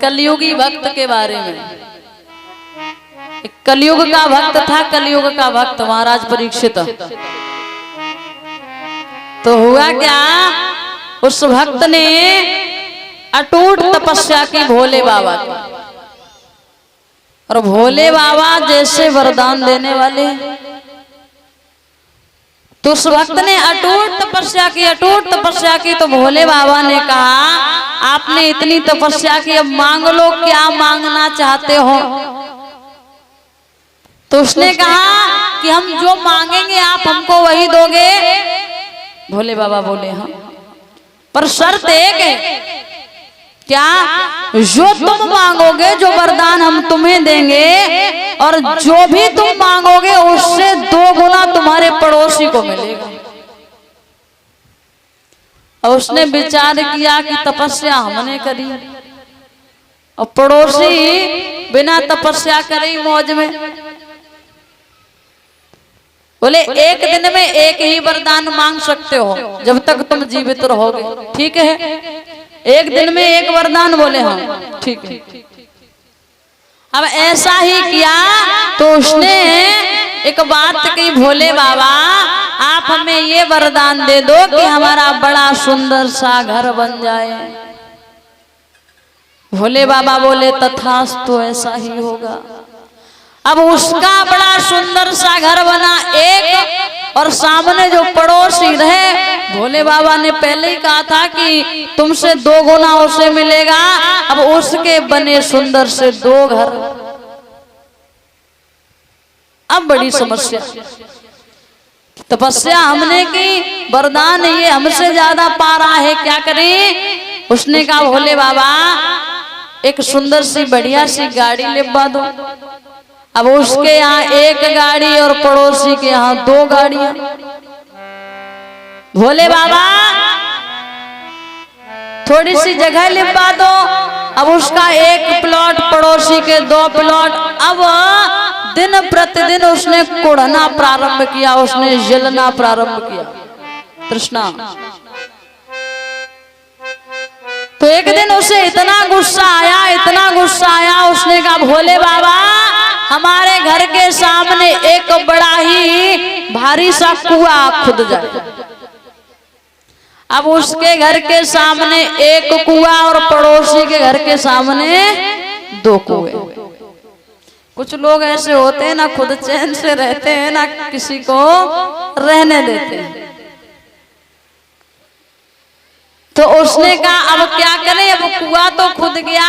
कलयुगी भक्त के बारे में। कलयुग का भक्त था, कलयुग का भक्त महाराज परीक्षित। तो हुआ क्या, उस भक्त ने अटूट तपस्या की भोले बाबा की, और भोले बाबा जैसे वरदान देने वाले। तो उस भक्त ने अटूट तपस्या की, अटूट तपस्या की। तो भोले बाबा ने कहा, आपने इतनी तपस्या की, अब मांग लो, क्या मांगना चाहते हो। तो उसने कहा कि हम जो मांगेंगे आप हमको वही दोगे। भोले बाबा बोले हाँ, पर शर्त एक है, क्या, जो तुम मांगोगे, जो वरदान हम तुम्हें देंगे, और जो भी तुम मांगोगे उससे 2 गुना तुम्हारे पड़ोसी को मिलेगा। और उसने विचार किया कि तपस्या हमने करी और पड़ोसी बिना तपस्या करे मौज में। बोले एक दिन में एक ही वरदान मांग सकते हो जब तक तुम जीवित रहोगे, ठीक है। एक दिन में एक वरदान, बोले हाँ ठीक है। अब ऐसा ही किया तो उसने एक बात कही, भोले बाबा आप हमें ये वरदान दे दो कि हमारा बड़ा सुंदर सा घर बन जाए। भोले बाबा बोले तथास्तु, ऐसा ही होगा। अब उसका बड़ा सुंदर सा घर बना एक, और सामने जो पड़ोसी रहे, भोले बाबा ने पहले ही कहा था कि तुमसे 2 गुना उसे मिलेगा। अब उसके बने सुंदर से 2 घर। अब बड़ी समस्या, तपस्या हमने की, वरदान ये हमसे ज्यादा पा रहा है, क्या करें। उसने कहा भोले बाबा एक सुंदर सी बढ़िया सी गाड़ी लिखवा दो। अब उसके यहाँ 1 गाड़ी और पड़ोसी के यहाँ 2 गाड़ियां। भोले बाबा थोड़ी सी जगह लिखवा दो। अब उसका 1 प्लॉट, पड़ोसी के 2 प्लॉट। अब दिन प्रतिदिन उसने कुढ़ना प्रारंभ किया, उसने जलना प्रारंभ किया, तृष्णा। तो एक दिन उसे इतना गुस्सा आया, इतना गुस्सा आया, उसने कहा भोले बाबा हमारे घर के सामने एक बड़ा ही भारी सा कुआं खुद जाए। अब उसके घर के सामने 1 कुआं और पड़ोसी के घर के सामने 2 कुएं। कुछ लोग ऐसे होते हैं ना, खुद चैन से रहते हैं ना किसी को रहने देते हैं। तो उसने कहा अब क्या करें, अब कुआं तो खुद गया,